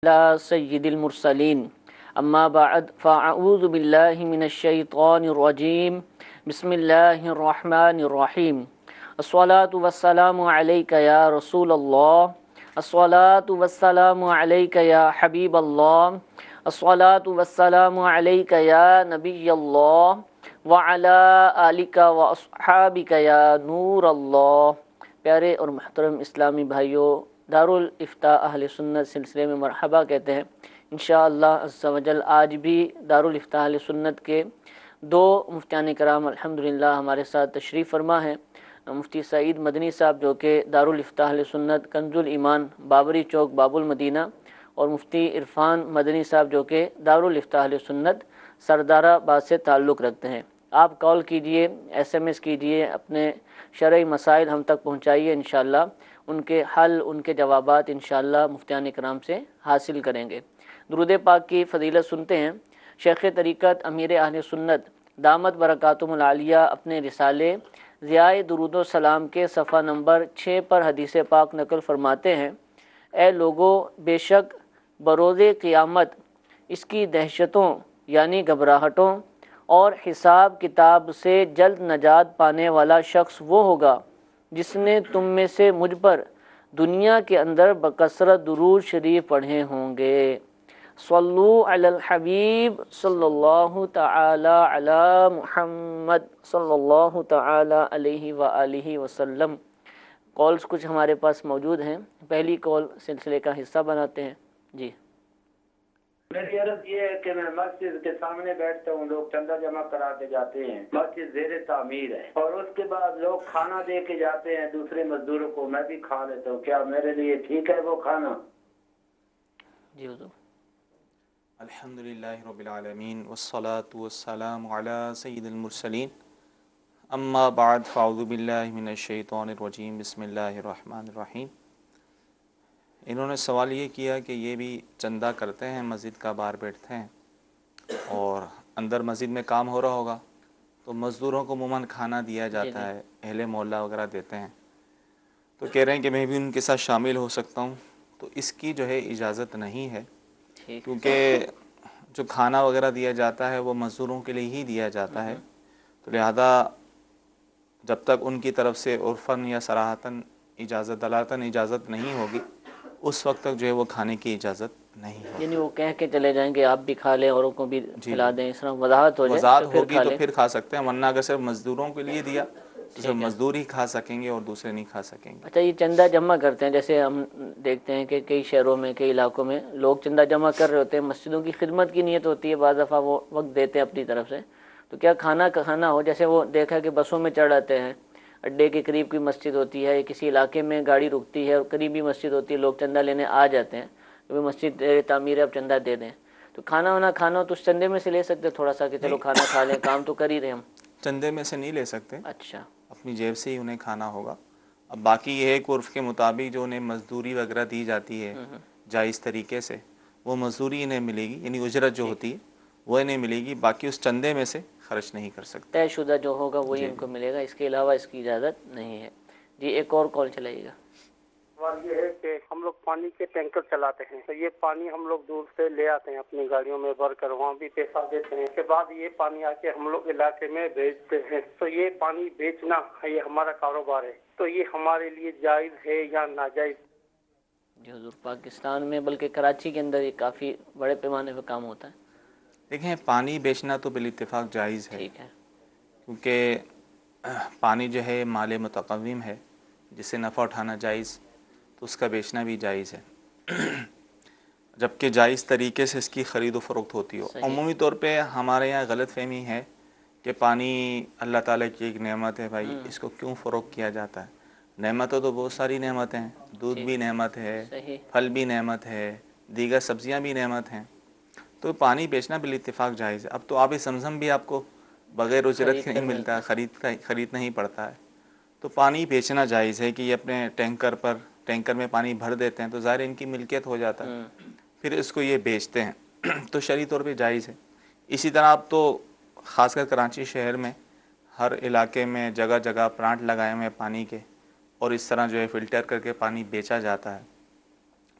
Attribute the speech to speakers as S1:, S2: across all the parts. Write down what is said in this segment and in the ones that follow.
S1: على سيد المرسلين أما بعد فأعوذ بالله من الشيطان الرجيم بسم الله الرحمن الرحيم الصلاة والسلام عليك يا رسول الله الصلاة والسلام عليك يا حبيب الله الصلاة والسلام عليك يا نبي الله وعلى آلك وأصحابك يا نور الله۔ پیارے اور محترم اسلامی بھائیوں، دارالفتاء اہل سنت سلسلے میں مرحبا کہتے ہیں۔ انشاءاللہ عز و جل آج بھی دارالفتاء اہل سنت کے دو مفتیان کرام الحمدللہ ہمارے ساتھ تشریف فرما ہیں۔ مفتی سعید مدنی صاحب جو کہ دارالفتاء اہل سنت کنز الایمان بابری چوک باب المدینہ، اور مفتی عرفان مدنی صاحب جو کہ دارالفتاء اہل سنت سردار آباد سے تعلق رکھتے ہیں۔ آپ کال کیجئے، ایس ایم ایس کیجئے، اپنے شرعی مسائل ہم تک پہنچائیے، انشاءاللہ ان کے حل، ان کے جوابات انشاءاللہ مفتیان کرام سے حاصل کریں گے۔ درود پاک کی فضیلت سنتے ہیں۔ شیخ طریقت امیر اہل سنت دامت برکاتہم العالیہ اپنے رسالے ضیاء درود و سلام کے صفحہ نمبر 6 پر حدیث پاک نقل فرماتے ہیں: اے لوگو، بے شک بروز قیامت اس کی دہشتوں یعنی گھبراہٹوں اور حساب کتاب سے جلد نجات پانے والا شخص وہ ہوگا جس نے تم میں سے مجھ پر دنیا کے اندر بکثرت درود شریف پڑھے ہوں گے۔ صلو علی الحبیب صلی اللہ تعالی علی محمد صلی اللہ تعالی علیہ وآلہ وسلم۔ کالز کچھ ہمارے پاس موجود ہیں، پہلی کال سلسلے کا حصہ بناتے ہیں۔ جی،
S2: میری عرض یہ ہے کہ میں مسجد کے سامنے بیٹھتا ہوں، لوگ چندہ جمع کرا کے جاتے ہیں، مسجد زیر تعمیر ہے، اور اس کے بعد لوگ کھانا دے کے جاتے ہیں دوسرے مزدوروں کو، میں بھی کھا لیتا ہوں، کیا میرے لیے ٹھیک ہے وہ کھانا؟
S1: جی حضور۔
S3: الحمدللہ رب العالمین والصلاة والسلام علی سید المرسلین، اما بعد فاعوذ باللہ من الشیطان الرجیم، بسم اللہ الرحمن الرحیم۔ انہوں نے سوال یہ کیا کہ یہ بھی چندہ کرتے ہیں، مسجد کا باہر بیٹھتے ہیں اور اندر مسجد میں کام ہو رہا ہوگا تو مزدوروں کو عموماً کھانا دیا جاتا ہے، اہل محلہ وغیرہ دیتے ہیں، تو کہہ رہے ہیں کہ میں بھی ان کے ساتھ شامل ہو سکتا ہوں، تو اس کی جو ہے اجازت نہیں ہے، کیونکہ جو کھانا وغیرہ دیا جاتا ہے وہ مزدوروں کے لیے ہی دیا جاتا ہے، تو لہذا جب تک ان کی طرف سے عرفاً یا صراحتاً اجازت دلالتاً اجازت نہیں ہوگی اس وقت تک جو ہے وہ کھانے کی اجازت نہیں ہوگی۔
S1: یعنی وہ کہہ کے چلے جائیں کہ آپ بھی کھا لیں، اوروں کو بھی کھلا دیں، اس طرح وضاحت ہو جائے
S3: وضاحت
S1: تو پھر
S3: ہوگی
S1: کھا
S3: تو
S1: لیں۔
S3: پھر کھا سکتے ہیں، ورنہ اگر صرف مزدوروں کے لیے دیا تو صرف مزدور ہی کھا سکیں گے اور دوسرے نہیں کھا سکیں گے۔
S1: اچھا، یہ چندہ جمع کرتے ہیں، جیسے ہم دیکھتے ہیں کہ کئی شہروں میں، کئی علاقوں میں لوگ چندہ جمع کر رہے ہوتے ہیں، مسجدوں کی خدمت کی نیت ہوتی ہے، بعض دفعہ وہ وقت دیتے ہیں اپنی طرف سے، تو کیا کھانا کھانا ہو؟ جیسے وہ دیکھا کہ بسوں میں چڑھ آتے ہیں، اڈے کے قریب کی مسجد ہوتی ہے، کسی علاقے میں گاڑی رکتی ہے اور قریبی مسجد ہوتی ہے، لوگ چندہ لینے آ جاتے ہیں کہ مسجد تعمیر ہے، اب چندہ دے دیں، تو کھانا وانا کھانا ہو تو اس چندے میں سے لے سکتے تھوڑا سا کہ چلو کھانا کھا لیں، کام تو کر ہی رہے ہم؟
S3: چندے میں سے نہیں لے سکتے،
S1: اچھا،
S3: اپنی جیب سے ہی انہیں کھانا ہوگا۔ اب باقی یہ ہے کہ عرف کے مطابق جو انہیں مزدوری وغیرہ دی جاتی ہے جائز طریقے سے، وہ مزدوری انہیں ملے گی، یعنی اجرت جو ہوتی ہے وہ انہیں ملے گی، باقی اس چندے میں سے خرچ نہیں کر سکتے۔
S1: طے شدہ جو ہوگا وہی ان کو ملے گا، اس کے علاوہ اس کی اجازت نہیں ہے۔ جی، ایک اور کال چلائیے گا۔
S4: سوال یہ ہے کہ ہم لوگ پانی کے ٹینکر چلاتے ہیں، تو یہ پانی ہم لوگ دور سے لے آتے ہیں اپنی گاڑیوں میں بھر کر، وہاں بھی پیسہ دیتے ہیں، اس کے بعد یہ پانی آ کے ہم لوگ علاقے میں بیچتے ہیں، تو یہ پانی بیچنا یہ ہمارا کاروبار ہے، تو یہ ہمارے لیے جائز ہے یا ناجائز؟
S1: جی حضور، پاکستان میں بلکہ کراچی کے اندر یہ کافی بڑے پیمانے پہ کام ہوتا ہے۔
S3: دیکھیں، پانی بیچنا تو بالاتفاق جائز ہے،
S1: ٹھیک ہے،
S3: کیونکہ پانی جو ہے مال متقوم ہے، جس سے نفع اٹھانا جائز، تو اس کا بیچنا بھی جائز ہے، جبکہ جائز طریقے سے اس کی خرید و فروخت ہوتی ہو۔ عمومی طور پہ ہمارے یہاں غلط فہمی ہے کہ پانی اللہ تعالیٰ کی ایک نعمت ہے، بھائی اس کو کیوں فروخت کیا جاتا ہے؟ نعمتیں تو بہت ساری نعمتیں ہیں، دودھ بھی نعمت ہے، پھل بھی نعمت ہے، دیگر سبزیاں بھی نعمت ہیں، تو پانی بیچنا بالاتفاق جائز ہے۔ اب تو آب زمزم بھی آپ کو بغیر اجرت کے نہیں ملتا ہے، خریدنا ہی پڑتا ہے، تو پانی بیچنا جائز ہے کہ یہ اپنے ٹینکر میں پانی بھر دیتے ہیں تو ظاہر ان کی ملکیت ہو جاتا ہے، پھر اس کو یہ بیچتے ہیں تو شرعی طور پہ جائز ہے۔ اسی طرح اب تو خاص کر کراچی شہر میں ہر علاقے میں جگہ جگہ پلانٹ لگائے ہوئے ہیں پانی کے، اور اس طرح جو ہے فلٹر کر کے پانی بیچا جاتا ہے،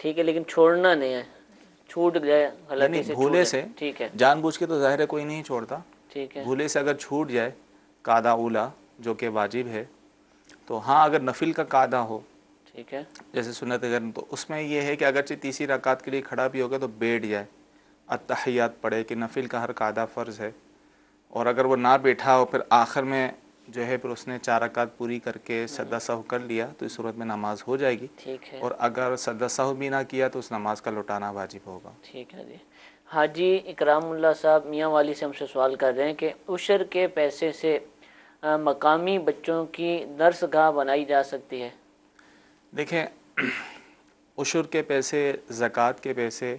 S1: ٹھیک ہے، لیکن چھوڑنا نہیں ہے، چھوٹ گئے غلطی
S3: یعنی
S1: سے
S3: بھولے
S1: چھوٹ
S3: سے
S1: گئے، ٹھیک ہے
S3: جان بوجھ کے تو ظاہر ہے کوئی نہیں چھوڑتا،
S1: ٹھیک ہے
S3: بھولے سے اگر چھوٹ جائے قاعدہ اولا جو کہ واجب ہے، تو ہاں اگر نفل کا قاعدہ ہو
S1: ٹھیک ہے
S3: جیسے سنت گرم، تو اس میں یہ ہے کہ اگرچہ تیسری رکعت کے لیے کھڑا بھی ہوگا تو بیٹھ جائے، التحیات پڑھے کہ نفل کا ہر قاعدہ فرض ہے، اور اگر وہ نہ بیٹھا ہو پھر آخر میں جو ہے پھر اس نے 4 رکعت پوری کر کے سجدہ سہو کر لیا تو اس صورت میں نماز ہو جائے گی،
S1: ٹھیک ہے
S3: اور اگر سجدہ سہو بھی نہ کیا تو اس نماز کا لوٹانا واجب ہوگا۔
S1: ٹھیک ہے جی۔ حاجی اکرام اللہ صاحب میاں والی سے ہم سے سوال کر رہے ہیں کہ عشر کے پیسے سے مقامی بچوں کی درس گاہ بنائی جا سکتی ہے؟
S3: دیکھیں، عشر کے پیسے، زکوٰۃ کے پیسے،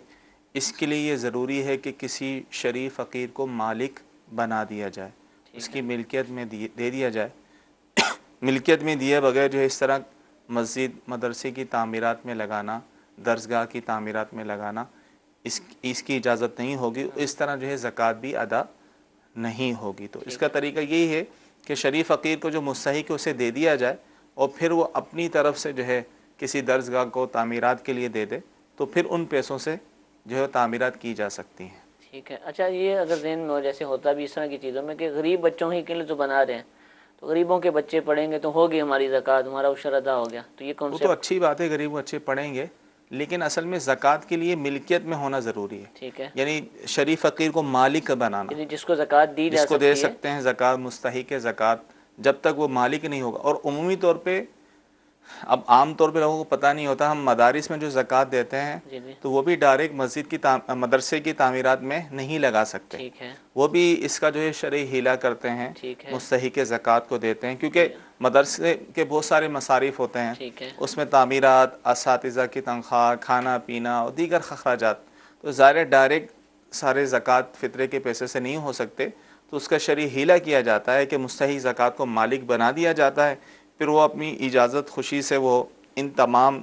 S3: اس کے لیے یہ ضروری ہے کہ کسی شریف فقیر کو مالک بنا دیا جائے، اس کی ملکیت میں دے دیا جائے۔ ملکیت میں دیے بغیر جو ہے اس طرح مسجد مدرسے کی تعمیرات میں لگانا، درسگاہ کی تعمیرات میں لگانا، اس کی اجازت نہیں ہوگی، اس طرح جو ہے زکوٰۃ بھی ادا نہیں ہوگی۔ تو اس کا طریقہ یہی ہے کہ شریف فقیر کو جو مستحق ہے اسے دے دیا جائے، اور پھر وہ اپنی طرف سے جو ہے کسی درسگاہ کو تعمیرات کے لیے دے دے، تو پھر ان پیسوں سے جو ہے تعمیرات کی جا سکتی ہیں۔
S1: ٹھیک ہے۔ اچھا، یہ اگر ذہن میں جیسے ہوتا بھی اس طرح کی چیزوں میں کہ غریب بچوں ہی کے لیے تو بنا رہے ہیں، تو غریبوں کے بچے پڑھیں گے تو ہوگی ہماری زکوٰۃ، ہمارا عشر ادا ہو گیا، تو یہ
S3: وہ تو
S1: کانسیپٹ
S3: اچھی بات ہے، غریب بچے پڑھیں گے، لیکن اصل میں زکوٰۃ کے لیے ملکیت میں ہونا ضروری ہے،
S1: ٹھیک ہے،
S3: یعنی شریف فقیر کو مالک بنانا،
S1: یعنی جس کو زکوٰۃ دی
S3: جس
S1: جا
S3: کو دے
S1: سکتی ہے۔
S3: سکتے ہیں زکوٰۃ، مستحق ہے زکوٰۃ، جب تک وہ مالک نہیں ہوگا۔ اور عمومی طور پہ اب عام طور پہ لوگوں کو پتہ نہیں ہوتا، ہم مدارس میں جو زکوٰۃ دیتے ہیں
S1: جی جی
S3: تو وہ بھی ڈائریکٹ مسجد کی مدرسے کی تعمیرات میں نہیں لگا سکتے،
S1: ٹھیک ہے
S3: وہ بھی اس کا جو ہے شرعی حیلہ کرتے ہیں،
S1: ٹھیک ہے
S3: مستحق زکوٰۃ کو دیتے ہیں، کیونکہ مدرسے کے بہت سارے مصارف ہوتے ہیں،
S1: ٹھیک ہے
S3: اس میں تعمیرات، اساتذہ کی تنخواہ، کھانا پینا اور دیگر اخراجات، تو ظاہر ڈائریکٹ سارے زکوٰۃ فطرے کے پیسے سے نہیں ہو سکتے، تو اس کا شرعی حیلہ کیا جاتا ہے کہ مستحق زکوٰۃ کو مالک بنا دیا جاتا ہے، پھر وہ اپنی اجازت خوشی سے وہ ان تمام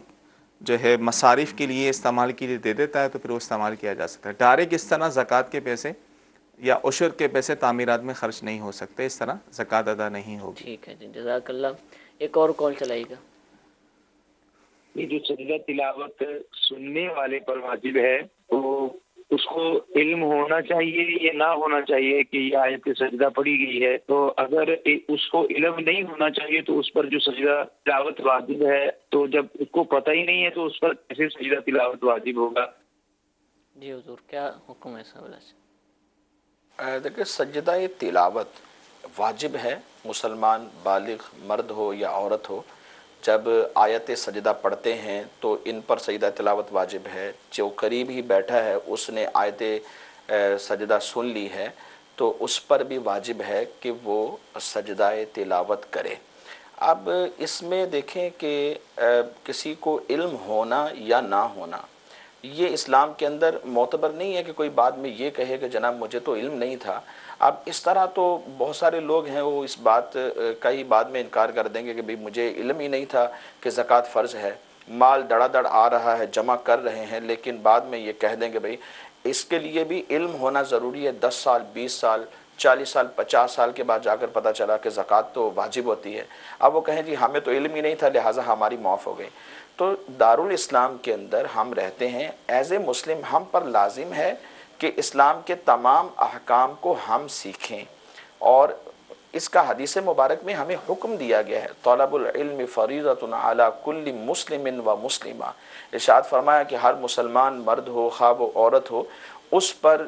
S3: جو ہے مصارف کے لیے استعمال کے لیے دے دیتا ہے، تو پھر وہ استعمال کیا جا سکتا ہے۔ ڈائریکٹ اس طرح زکوٰۃ کے پیسے یا عشر کے پیسے تعمیرات میں خرچ نہیں ہو سکتے، اس طرح زکوٰۃ ادا نہیں ہوگی۔
S1: ٹھیک ہے جی، جزاک اللہ۔ ایک اور کال چلائے گا۔
S5: یہ جو سجدہ تلاوت سننے والے پر واجب ہے، تو اس کو علم ہونا چاہیے یا نہ ہونا چاہیے کہ یہ آیت سجدہ پڑھی گئی ہے؟ تو اگر اس کو علم نہیں ہونا چاہیے تو اس پر جو سجدہ تلاوت واجب ہے، تو جب اس کو پتہ ہی نہیں ہے تو اس پر کیسے سجدہ تلاوت واجب ہوگا؟
S1: جی حضور، کیا حکم ہے سوال سے؟
S6: دیکھیں، سجدہ تلاوت واجب ہے، مسلمان بالغ مرد ہو یا عورت ہو، جب آیت سجدہ پڑھتے ہیں تو ان پر سجدہ تلاوت واجب ہے۔ جو قریب ہی بیٹھا ہے اس نے آیت سجدہ سن لی ہے تو اس پر بھی واجب ہے کہ وہ سجدہ تلاوت کرے۔ اب اس میں دیکھیں کہ کسی کو علم ہونا یا نہ ہونا، یہ اسلام کے اندر معتبر نہیں ہے کہ کوئی بعد میں یہ کہے کہ جناب مجھے تو علم نہیں تھا۔ اب اس طرح تو بہت سارے لوگ ہیں وہ اس بات کا ہی بعد میں انکار کر دیں گے کہ بھئی مجھے علم ہی نہیں تھا کہ زکوٰۃ فرض ہے، مال دڑا دڑ آ رہا ہے، جمع کر رہے ہیں، لیکن بعد میں یہ کہہ دیں گے بھئی اس کے لیے بھی علم ہونا ضروری ہے، 10 سال 20 سال 40 سال 50 سال کے بعد جا کر پتہ چلا کہ زکوٰۃ تو واجب ہوتی ہے۔ اب وہ کہیں جی ہمیں تو علم ہی نہیں تھا لہٰذا ہماری معاف ہو گئی۔ تو دارالاسلام کے اندر ہم رہتے ہیں، ایز اے مسلم ہم پر لازم ہے کہ اسلام کے تمام احکام کو ہم سیکھیں، اور اس کا حدیث مبارک میں ہمیں حکم دیا گیا ہے، طلب العلم فریضۃ علی کل مسلم و مسلمہ۔ ارشاد فرمایا کہ ہر مسلمان مرد ہو خواہ وہ عورت ہو، اس پر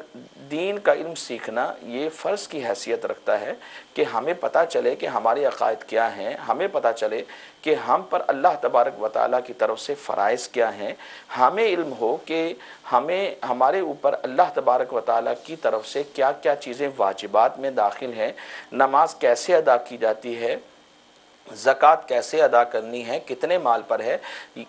S6: دین کا علم سیکھنا یہ فرض کی حیثیت رکھتا ہے کہ ہمیں پتہ چلے کہ ہمارے عقائد کیا ہیں، ہمیں پتہ چلے کہ ہم پر اللہ تبارک و تعالیٰ کی طرف سے فرائض کیا ہیں، ہمیں علم ہو کہ ہمارے اوپر اللہ تبارک و تعالیٰ کی طرف سے کیا کیا چیزیں واجبات میں داخل ہیں، نماز کیسے ادا کی جاتی ہے، زکوٰۃ کیسے ادا کرنی ہے، کتنے مال پر ہے،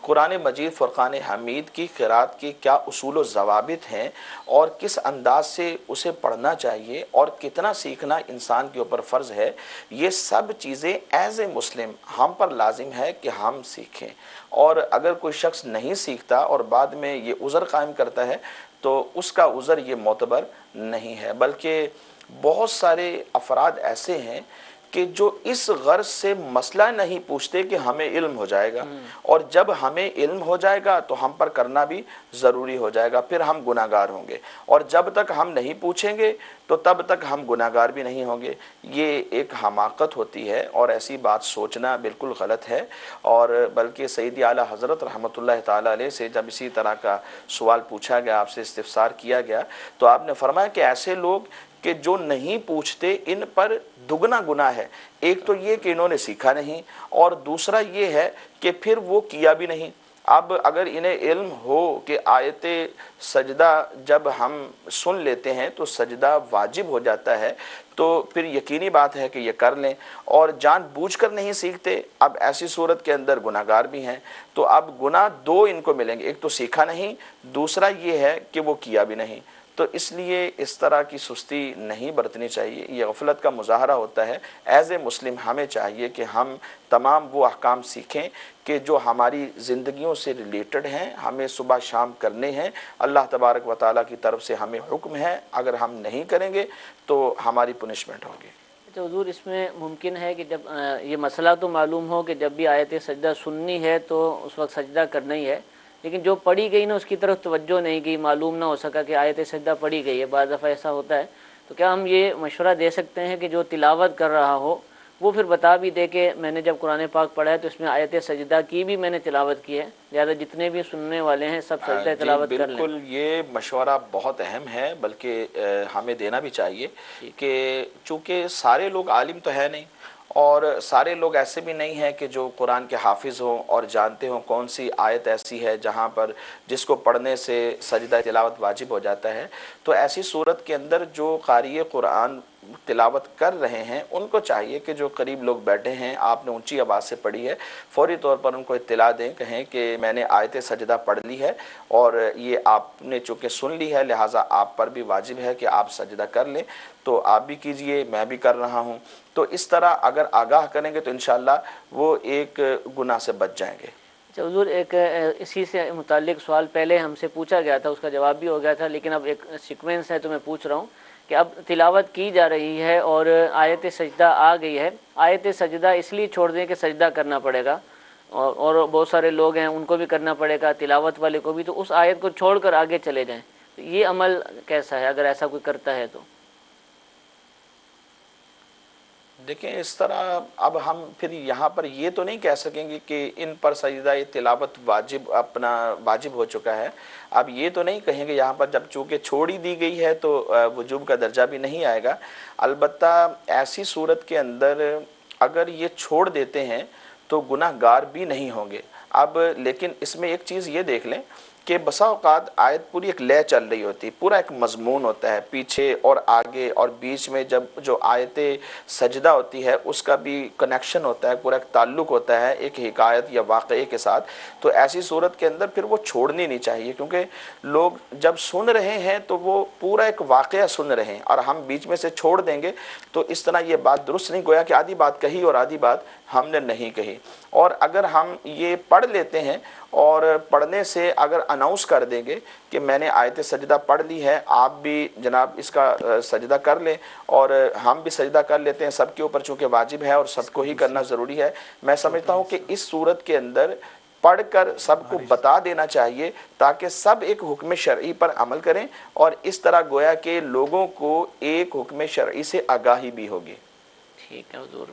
S6: قرآن مجید فرقان حمید کی قرات کی کیا اصول و ضوابط ہیں، اور کس انداز سے اسے پڑھنا چاہیے، اور کتنا سیکھنا انسان کے اوپر فرض ہے، یہ سب چیزیں ایز اے مسلم ہم پر لازم ہے کہ ہم سیکھیں۔ اور اگر کوئی شخص نہیں سیکھتا اور بعد میں یہ عذر قائم کرتا ہے تو اس کا عذر یہ معتبر نہیں ہے، بلکہ بہت سارے افراد ایسے ہیں کہ جو اس غرض سے مسئلہ نہیں پوچھتے کہ ہمیں علم ہو جائے گا، اور جب ہمیں علم ہو جائے گا تو ہم پر کرنا بھی ضروری ہو جائے گا، پھر ہم گناہگار ہوں گے، اور جب تک ہم نہیں پوچھیں گے تو تب تک ہم گناہگار بھی نہیں ہوں گے۔ یہ ایک حماقت ہوتی ہے اور ایسی بات سوچنا بالکل غلط ہے۔ اور بلکہ سیدی اعلیٰ حضرت رحمۃ اللہ تعالیٰ علیہ سے جب اسی طرح کا سوال پوچھا گیا، آپ سے استفسار کیا گیا، تو آپ نے فرمایا کہ ایسے لوگ کہ جو نہیں پوچھتے ان پر دگنا گناہ ہے۔ ایک تو یہ کہ انہوں نے سیکھا نہیں، اور دوسرا یہ ہے کہ پھر وہ کیا بھی نہیں۔ اب اگر انہیں علم ہو کہ آیت سجدہ جب ہم سن لیتے ہیں تو سجدہ واجب ہو جاتا ہے، تو پھر یقینی بات ہے کہ یہ کر لیں، اور جان بوجھ کر نہیں سیکھتے، اب ایسی صورت کے اندر گناہگار بھی ہیں۔ تو اب گناہ دو ان کو ملیں گے، ایک تو سیکھا نہیں، دوسرا یہ ہے کہ وہ کیا بھی نہیں۔ تو اس لیے اس طرح کی سستی نہیں برتنی چاہیے، یہ غفلت کا مظاہرہ ہوتا ہے۔ ایز اے مسلم ہمیں چاہیے کہ ہم تمام وہ احکام سیکھیں کہ جو ہماری زندگیوں سے ریلیٹڈ ہیں، ہمیں صبح شام کرنے ہیں، اللہ تبارک و تعالیٰ کی طرف سے ہمیں حکم ہے، اگر ہم نہیں کریں گے تو ہماری پنشمنٹ ہوگی۔
S1: تو حضور اس میں ممکن ہے کہ جب یہ مسئلہ تو معلوم ہو کہ جب بھی آیت سجدہ سننی ہے تو اس وقت سجدہ کرنا ہی ہے، لیکن جو پڑھی گئی نا اس کی طرف توجہ نہیں کی، معلوم نہ ہو سکا کہ آیت سجدہ پڑھی گئی ہے، بعض دفعہ ایسا ہوتا ہے، تو کیا ہم یہ مشورہ دے سکتے ہیں کہ جو تلاوت کر رہا ہو وہ پھر بتا بھی دے کہ میں نے جب قرآن پاک پڑھا ہے تو اس میں آیت سجدہ کی بھی میں نے تلاوت کی ہے، لہٰذا جتنے بھی سننے والے ہیں سب سجدہ تلاوت کر لیں؟
S6: بالکل، یہ مشورہ بہت اہم ہے، بلکہ ہمیں دینا بھی چاہیے کہ چونکہ سارے لوگ عالم تو ہے نہیں، اور سارے لوگ ایسے بھی نہیں ہیں کہ جو قرآن کے حافظ ہوں اور جانتے ہوں کون سی آیت ایسی ہے جہاں پر جس کو پڑھنے سے سجدہ تلاوت واجب ہو جاتا ہے۔ تو ایسی صورت کے اندر جو قاری قرآن تلاوت کر رہے ہیں ان کو چاہیے کہ جو قریب لوگ بیٹھے ہیں، آپ نے اونچی آواز سے پڑھی ہے، فوری طور پر ان کو اطلاع دیں، کہیں کہ میں نے آیت سجدہ پڑھ لی ہے اور یہ آپ نے چونکہ سن لی ہے لہٰذا آپ پر بھی واجب ہے کہ آپ سجدہ کر لیں، تو آپ بھی کیجئے، میں بھی کر رہا ہوں۔ تو اس طرح اگر آگاہ کریں گے تو انشاءاللہ وہ ایک گناہ سے بچ جائیں گے۔
S1: حضور ایک اسی سے متعلق سوال پہلے ہم سے پوچھا گیا تھا، اس کا جواب بھی ہو گیا تھا، لیکن اب ایک سیکوینس ہے تو میں پوچھ رہا ہوں کہ اب تلاوت کی جا رہی ہے اور آیت سجدہ آ گئی ہے، آیت سجدہ اس لیے چھوڑ دیں کہ سجدہ کرنا پڑے گا، اور بہت سارے لوگ ہیں ان کو بھی کرنا پڑے گا، تلاوت والے کو بھی، تو اس آیت کو چھوڑ کر آگے چلے جائیں، تو یہ عمل کیسا ہے اگر ایسا کوئی کرتا ہے تو؟
S6: دیکھیں اس طرح اب ہم پھر یہاں پر یہ تو نہیں کہہ سکیں گے کہ ان پر سجدہ تلاوت واجب ہو چکا ہے، اب یہ تو نہیں کہیں گے یہاں پر جب چونکہ چھوڑی دی گئی ہے تو وجوب کا درجہ بھی نہیں آئے گا۔ البتہ ایسی صورت کے اندر اگر یہ چھوڑ دیتے ہیں تو گناہ گار بھی نہیں ہوں گے۔ اب لیکن اس میں ایک چیز یہ دیکھ لیں کہ بسا اوقات آیت پوری ایک لے چل رہی ہوتی، پورا ایک مضمون ہوتا ہے، پیچھے اور آگے اور بیچ میں جب جو آیت سجدہ ہوتی ہے اس کا بھی کنیکشن ہوتا ہے، پورا ایک تعلق ہوتا ہے ایک حکایت یا واقعے کے ساتھ، تو ایسی صورت کے اندر پھر وہ چھوڑنی نہیں چاہیے، کیونکہ لوگ جب سن رہے ہیں تو وہ پورا ایک واقعہ سن رہے ہیں، اور ہم بیچ میں سے چھوڑ دیں گے تو اس طرح یہ بات درست نہیں، گویا کہ آدھی بات کہی اور آدھی بات ہم نے نہیں کہی۔ اور اگر ہم یہ پڑھ لیتے ہیں اور پڑھنے سے اگر اناؤنس کر دیں گے کہ میں نے آیت سجدہ پڑھ لی ہے، آپ بھی جناب اس کا سجدہ کر لیں، اور ہم بھی سجدہ کر لیتے ہیں، سب کے اوپر چونکہ واجب ہے اور سب کو ہی کرنا ضروری ہے، میں سمجھتا ہوں کہ اس صورت کے اندر پڑھ کر سب کو بتا دینا چاہیے تاکہ سب ایک حکم شرعی پر عمل کریں، اور اس طرح گویا کہ لوگوں کو ایک حکم شرعی سے آگاہی بھی ہوگی۔
S1: ٹھیک ہے حضور،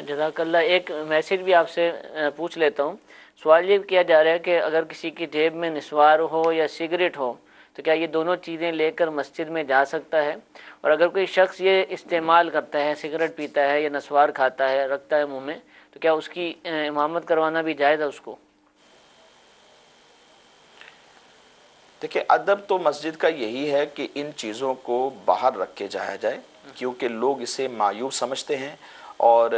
S1: جزاک اللہ۔ ایک میسج بھی آپ سے پوچھ لیتا ہوں، سوال یہ کیا جا رہا ہے کہ اگر کسی کی جیب میں نسوار ہو یا سگریٹ ہو تو کیا یہ دونوں چیزیں لے کر مسجد میں جا سکتا ہے؟ اور اگر کوئی شخص یہ استعمال کرتا ہے، سگریٹ پیتا ہے یا نسوار کھاتا ہے، رکھتا ہے منہ میں، تو کیا اس کی امامت کروانا بھی جائز ہے اس کو؟
S6: دیکھیں ادب تو مسجد کا یہی ہے کہ ان چیزوں کو باہر رکھ کے جایا جائے، کیونکہ لوگ اسے معیوب سمجھتے ہیں، اور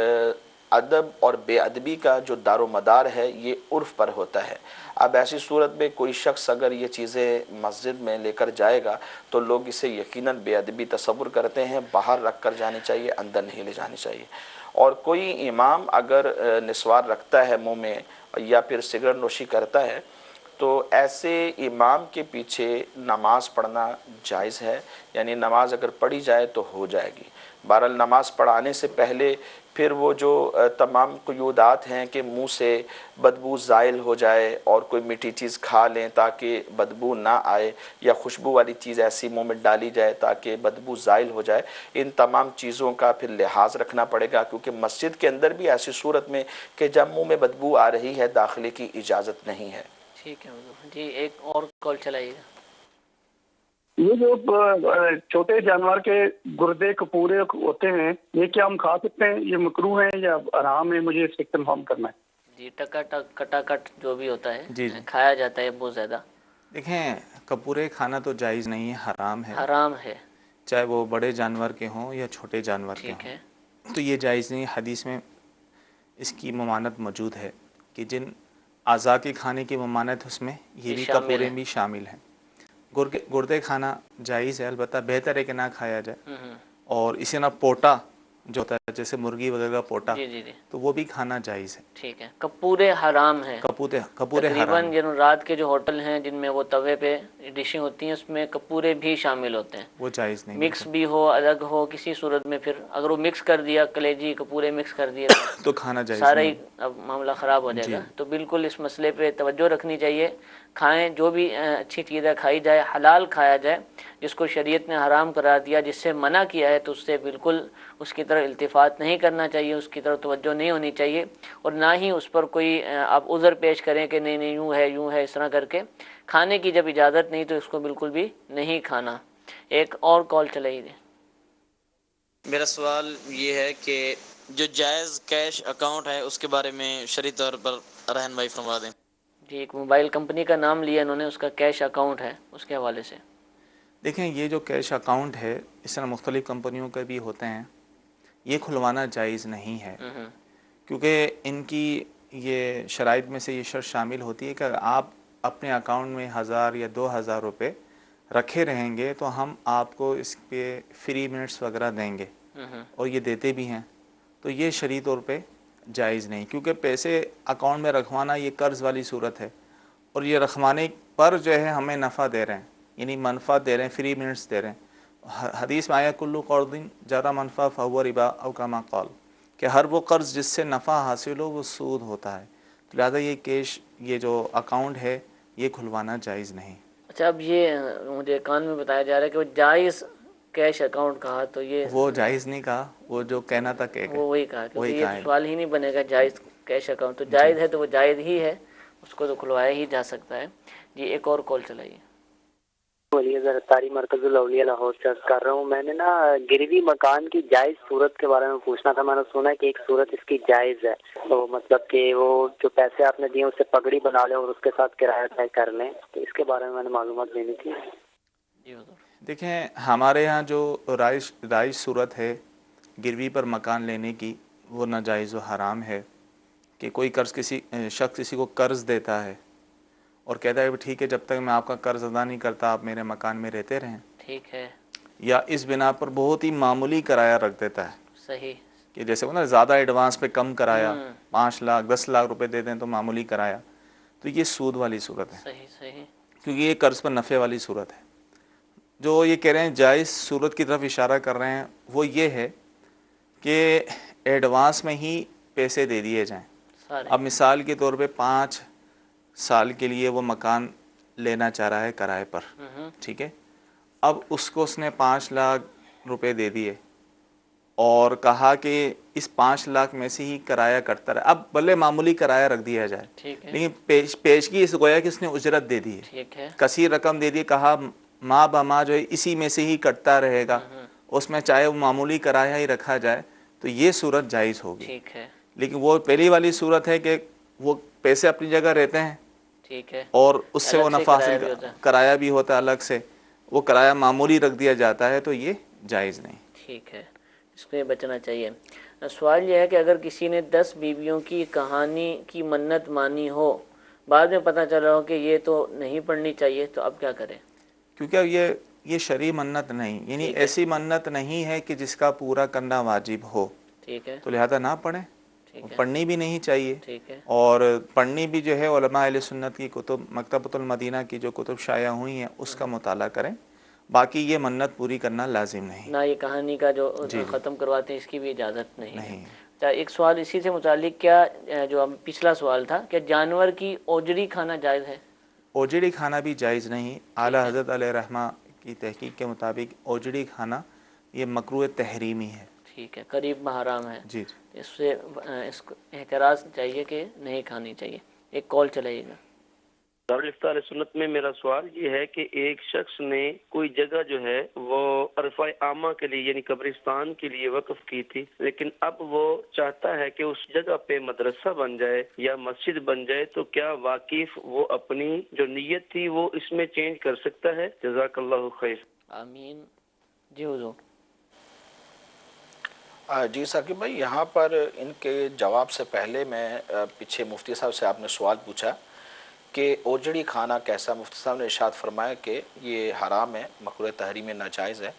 S6: ادب اور بے ادبی کا جو دار و مدار ہے یہ عرف پر ہوتا ہے۔ اب ایسی صورت میں کوئی شخص اگر یہ چیزیں مسجد میں لے کر جائے گا تو لوگ اسے یقیناً بے ادبی تصور کرتے ہیں، باہر رکھ کر جانی چاہیے، اندر نہیں لے جانی چاہیے۔ اور کوئی امام اگر نسوار رکھتا ہے منہ میں یا پھر سگریٹ نوشی کرتا ہے تو ایسے امام کے پیچھے نماز پڑھنا جائز ہے، یعنی نماز اگر پڑھی جائے تو ہو جائے گی۔ بہرحال نماز پڑھانے سے پہلے پھر وہ جو تمام قیودات ہیں کہ منہ سے بدبو زائل ہو جائے اور کوئی میٹھی چیز کھا لیں تاکہ بدبو نہ آئے، یا خوشبو والی چیز ایسی منہ میں ڈالی جائے تاکہ بدبو زائل ہو جائے، ان تمام چیزوں کا پھر لحاظ رکھنا پڑے گا، کیونکہ مسجد کے اندر بھی ایسی صورت میں کہ جب منہ میں بدبو آ رہی ہے داخلے کی اجازت نہیں ہے۔
S1: ٹھیک ہے حضور جی، ایک اور کال چلائیے گا۔
S7: یہ جو چھوٹے جانور کے گردے کپورے ہوتے ہیں، یہ کیا ہم کھا سکتے ہیں؟ یہ مکروہ ہیں یا حرام ہے؟ مجھے اس سے کنفرم کرنا ہے۔
S1: جی کٹا کٹ جو بھی ہوتا ہے
S3: جی
S1: کھایا جاتا ہے بہت زیادہ۔
S3: دیکھیں کپورے کھانا تو جائز نہیں ہے، حرام ہے،
S1: حرام ہے،
S3: چاہے وہ بڑے جانور کے ہوں یا چھوٹے جانور کے
S1: ٹھیک ہے۔
S3: ہوں، تو یہ جائز نہیں۔ حدیث میں اس کی ممانت موجود ہے کہ جن اعضاء کے کھانے کی ممانت اس میں یہ بھی
S1: شامل
S3: کپورے
S1: ہے۔
S3: بھی شامل ہیں۔ گردے کھانا جائز ہے، البتہ بہتر ہے کہ نہ کھایا جائے، اور اسی طرح پوٹا جو ہوتا ہے جیسے مرغی وغیرہ کا پوٹا،
S1: جی جی جی
S3: تو وہ بھی کھانا جائز ہے۔
S1: ٹھیک ہے، کپورے حرام ہیں۔
S3: کپورے
S1: تقریباً
S3: حرام،
S1: جن رات کے جو ہوٹل ہیں جن میں وہ توے پہ ڈشیں ہوتی ہیں اس میں کپورے بھی شامل ہوتے ہیں،
S3: وہ جائز نہیں،
S1: مکس بھی ہو الگ ہو کسی صورت میں، پھر اگر وہ مکس کر دیا کلیجی کپورے مکس کر دیے
S3: تو کھانا جائز
S1: سارا
S3: نہیں۔
S1: ہی اب معاملہ خراب ہو جائے
S3: جی
S1: گا۔ تو بالکل اس مسئلے پہ توجہ رکھنی چاہیے، کھائیں جو بھی اچھی چیزیں کھائی جائے، حلال کھایا جائے، جس کو شریعت نے حرام قرار دیا، جس سے منع کیا ہے تو اس سے بالکل اس کی طرف التفات نہیں کرنا چاہیے، اس کی طرف توجہ نہیں ہونی چاہیے، اور نہ ہی اس پر کوئی آپ عذر پیش کریں کہ نہیں یوں ہے اس طرح کر کے۔ کھانے کی جب اجازت نہیں تو اس کو بالکل بھی نہیں کھانا۔ ایک اور کال چلائی دیں۔
S8: میرا سوال یہ ہے کہ جو جائز کیش اکاؤنٹ ہے اس کے بارے میں شرعی طور پر رہنمائی فرما دیں۔
S1: جی ایک موبائل کمپنی کا نام لیا انہوں نے، اس کا کیش اکاؤنٹ ہے، اس کے حوالے سے۔
S3: دیکھیں یہ جو کیش اکاؤنٹ ہے اس طرح مختلف کمپنیوں کے بھی ہوتے ہیں، یہ کھلوانا جائز نہیں ہے، کیونکہ ان کی یہ شرائط میں سے یہ شرط شامل ہوتی ہے کہ اگر آپ اپنے اکاؤنٹ میں 1000 یا 2000 روپے رکھے رہیں گے تو ہم آپ کو اس پہ فری منٹس وغیرہ دیں گے، اور یہ دیتے بھی ہیں، تو یہ شرعی طور پہ جائز نہیں، کیونکہ پیسے اکاؤنٹ میں رکھوانا یہ قرض والی صورت ہے، اور یہ رکھوانے پر جو ہے ہمیں نفع دے رہے ہیں، یعنی منفعت دے رہے ہیں، فری منٹس دے رہے ہیں۔ حدیث میں آیا کلو قرض جرى منفع فهو ربا او کما قال، کہ ہر وہ قرض جس سے نفع حاصل ہو وہ سود ہوتا ہے، تو لہٰذا یہ کیش یہ جو اکاؤنٹ ہے یہ کھلوانا جائز نہیں۔
S1: اچھا اب یہ مجھے کان میں بتایا جا رہا ہے کہ وہ جائز کیش اکاؤنٹ کہا تو یہ
S3: وہ جائز نہیں کہا، وہ جو کہنا تھا کہ
S1: وہ وہی کہا، کیونکہ
S3: وہی
S1: یہ
S3: کہا ہے۔
S1: سوال ہی نہیں بنے گا جائز کیش اکاؤنٹ، تو جائز ہے تو وہ جائز ہی ہے، اس کو تو کھلوایا ہی جا سکتا ہے۔ جی ایک اور کال چلائیے۔
S9: ولی زرطاری مرکز الاولیاء لاہور سے عرض کر رہا ہوں، میں نے نا گروی مکان کی جائز صورت کے بارے میں پوچھنا تھا۔ میں نے سنا ہے کہ ایک صورت اس کی جائز ہے، تو مطلب کہ وہ جو پیسے آپ نے دیے اس سے پگڑی بنا لیں اور اس کے ساتھ کرایہ طے کر لیں، تو اس کے بارے میں نے معلومات لینی تھی۔
S3: دیکھیں ہمارے ہاں جو رائج صورت ہے گروی پر مکان لینے کی، وہ ناجائز و حرام ہے، کہ کوئی شخص کسی کو قرض دیتا ہے اور کہتا ہے ٹھیک ہے جب تک میں آپ کا قرض ادا نہیں کرتا آپ میرے مکان میں رہتے رہیں،
S1: ٹھیک ہے،
S3: یا اس بنا پر بہت ہی معمولی کرایہ رکھ دیتا ہے،
S1: صحیح،
S3: کہ جیسے وہ نا زیادہ ایڈوانس پہ کم کرایہ، 5 لاکھ 10 لاکھ روپے دے دیں تو معمولی کرایہ، تو یہ سود والی صورت ہے،
S1: صحیح،
S3: کیونکہ یہ قرض پر نفع والی صورت ہے۔ جو یہ کہہ رہے ہیں جائز صورت کی طرف اشارہ کر رہے ہیں وہ یہ ہے کہ ایڈوانس میں ہی پیسے دے دیے جائیں۔ اب مثال کے طور پہ 5 سال کے لیے وہ مکان لینا چاہ رہا ہے کرائے پر، ٹھیک ہے، اب اس نے 5 لاکھ روپے دے دیے اور کہا کہ اس 5 لاکھ میں سے ہی کرایہ کٹتا رہے، اب بھلے معمولی کرایہ رکھ دیا جائے، لیکن پیشگی اس گویا کہ اس نے اجرت دے دی ہے، کثیر رقم دے دی، کہا ماں بما جو ہے اسی میں سے ہی کٹتا رہے گا، اس میں چاہے وہ معمولی کرایہ ہی رکھا جائے تو یہ صورت جائز ہوگی۔
S1: ٹھیک ہے،
S3: لیکن وہ پہلی والی صورت ہے کہ وہ پیسے اپنی جگہ رہتے ہیں،
S1: ٹھیک ہے،
S3: اور اس سے وہ نفع حاصل کرایہ بھی ہوتا ہے الگ سے، وہ کرایہ معمولی رکھ دیا جاتا ہے، تو یہ جائز نہیں۔
S1: ٹھیک ہے، اس کو یہ بچنا چاہیے۔ سوال یہ ہے کہ اگر کسی نے 10 بیویوں کی کہانی کی منت مانی ہو، بعد میں پتہ چلا ہو کہ یہ تو نہیں پڑھنی چاہیے، تو اب کیا کریں؟
S3: کیونکہ اب یہ شرعی منت نہیں، یعنی ایسی منت نہیں ہے کہ جس کا پورا کرنا واجب ہو،
S1: ٹھیک ہے،
S3: تو لہذا نہ پڑھیں، پڑھنی بھی نہیں چاہیے،
S1: ٹھیک ہے،
S3: اور پڑھنی بھی جو ہے علماء اہل سنت کی کتب، مکتبۃ المدینہ کی جو کتب شائع ہوئی ہیں اس کا مطالعہ کریں، باقی یہ منت پوری کرنا لازم نہیں.
S1: نہ یہ کہانی کا جو
S3: جی
S1: ختم کرواتے ہیں اس کی بھی اجازت نہیں.
S3: نہیں.
S1: ایک سوال اسی سے متعلق، کیا جو پچھلا سوال تھا، کیا جانور کی اوجڑی کھانا جائز ہے؟
S3: اوجڑی کھانا بھی جائز نہیں. اعلیٰ حضرت علیہ رحمہ کی تحقیق کے مطابق اوجڑی کھانا یہ مکروہ تحریمی ہے.
S1: ٹھیک ہے، قریب محرام ہے.
S3: جی
S1: اس سے اس کو احتراز چاہیے کہ نہیں کھانی چاہیے. ایک کال چلائیے گا.
S10: دارالفتہ سنت میں میرا سوال یہ ہے کہ ایک شخص نے کوئی جگہ جو ہے وہ عرفہ عامہ کے لیے یعنی قبرستان کے لیے وقف کی تھی، لیکن اب وہ چاہتا ہے کہ اس جگہ پہ مدرسہ بن جائے یا مسجد بن جائے، تو کیا واقف وہ اپنی جو نیت تھی وہ اس میں چینج کر سکتا ہے؟ جزاک اللہ خیر.
S1: آمین. جی حضور.
S6: جی ثاقب بھائی، یہاں پر ان کے جواب سے پہلے میں پیچھے مفتی صاحب سے آپ نے سوال پوچھا کہ اوجڑی کھانا کیسا. مفتی صاحب نے ارشاد فرمایا کہ یہ حرام ہے، مکروہ تحریم ناجائز ہے.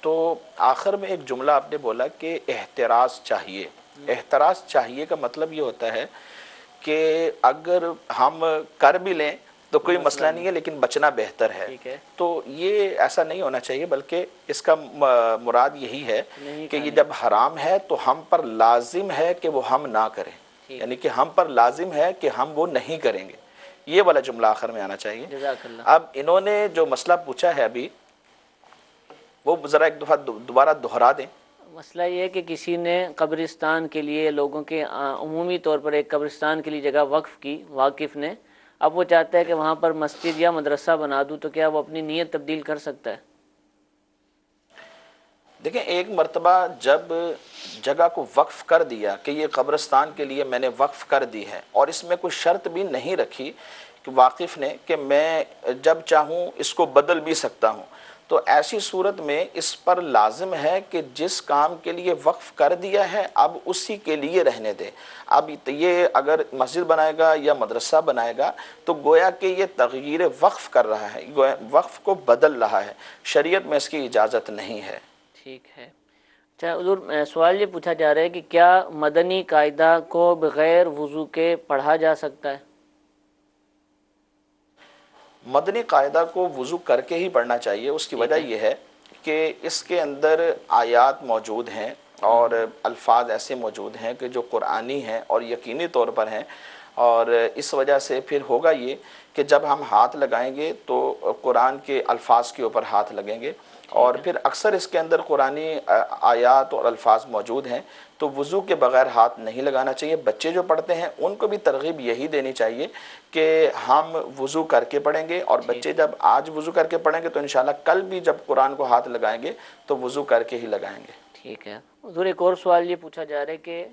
S6: تو آخر میں ایک جملہ آپ نے بولا کہ احتراز چاہیے. احتراز چاہیے کا مطلب یہ ہوتا ہے کہ اگر ہم کر بھی لیں تو کوئی مسئلہ نہیں ہے، لیکن بچنا بہتر ہے. تو یہ ایسا نہیں ہونا چاہیے، بلکہ اس کا مراد یہی ہے کہ یہ جب حرام ہے تو ہم پر لازم ہے کہ وہ ہم نہ کریں، یعنی کہ ہم پر لازم ہے کہ ہم وہ نہیں کریں گے. یہ والا جملہ آخر میں آنا چاہیے. اب انہوں نے جو مسئلہ پوچھا ہے ابھی وہ ذرا ایک دفعہ دوبارہ دہرا دیں.
S1: مسئلہ یہ ہے کہ کسی نے قبرستان کے لیے لوگوں کے عمومی طور پر ایک قبرستان کے لیے جگہ وقف کی، واقف نے. اب وہ چاہتا ہے کہ وہاں پر مسجد یا مدرسہ بنا دوں، تو کیا وہ اپنی نیت تبدیل کر سکتا ہے؟
S6: دیکھیں، ایک مرتبہ جب جگہ کو وقف کر دیا کہ یہ قبرستان کے لیے میں نے وقف کر دی ہے، اور اس میں کوئی شرط بھی نہیں رکھی کہ واقف نے کہ میں جب چاہوں اس کو بدل بھی سکتا ہوں، تو ایسی صورت میں اس پر لازم ہے کہ جس کام کے لیے وقف کر دیا ہے اب اسی کے لیے رہنے دے. اب یہ اگر مسجد بنائے گا یا مدرسہ بنائے گا تو گویا کہ یہ تغییر وقف کر رہا ہے، وقف کو بدل رہا ہے. شریعت میں اس کی اجازت نہیں ہے.
S1: ٹھیک ہے. اچھا حضور، سوال یہ پوچھا جا رہا ہے کہ کیا مدنی قاعدہ کو بغیر وضو کے پڑھا جا سکتا ہے؟
S6: مدنی قاعدہ کو وضو کر کے ہی پڑھنا چاہیے. اس کی وجہ یہ ہے کہ اس کے اندر آیات موجود ہیں اور الفاظ ایسے موجود ہیں کہ جو قرآنی ہیں اور یقینی طور پر ہیں، اور اس وجہ سے پھر ہوگا یہ کہ جب ہم ہاتھ لگائیں گے تو قرآن کے الفاظ کے اوپر ہاتھ لگیں گے، اور پھر اکثر اس کے اندر قرآنی آیات اور الفاظ موجود ہیں. تو وضو کے بغیر ہاتھ نہیں لگانا چاہیے. بچے جو پڑھتے ہیں ان کو بھی ترغیب یہی دینی چاہیے کہ ہم وضو کر کے پڑھیں گے، اور بچے جب آج وضو کر کے پڑھیں گے تو انشاءاللہ کل بھی جب قرآن کو ہاتھ لگائیں گے تو وضو کر کے ہی لگائیں گے.
S1: ٹھیک ہے حضور. ایک اور سوال یہ پوچھا جا رہا ہے کہ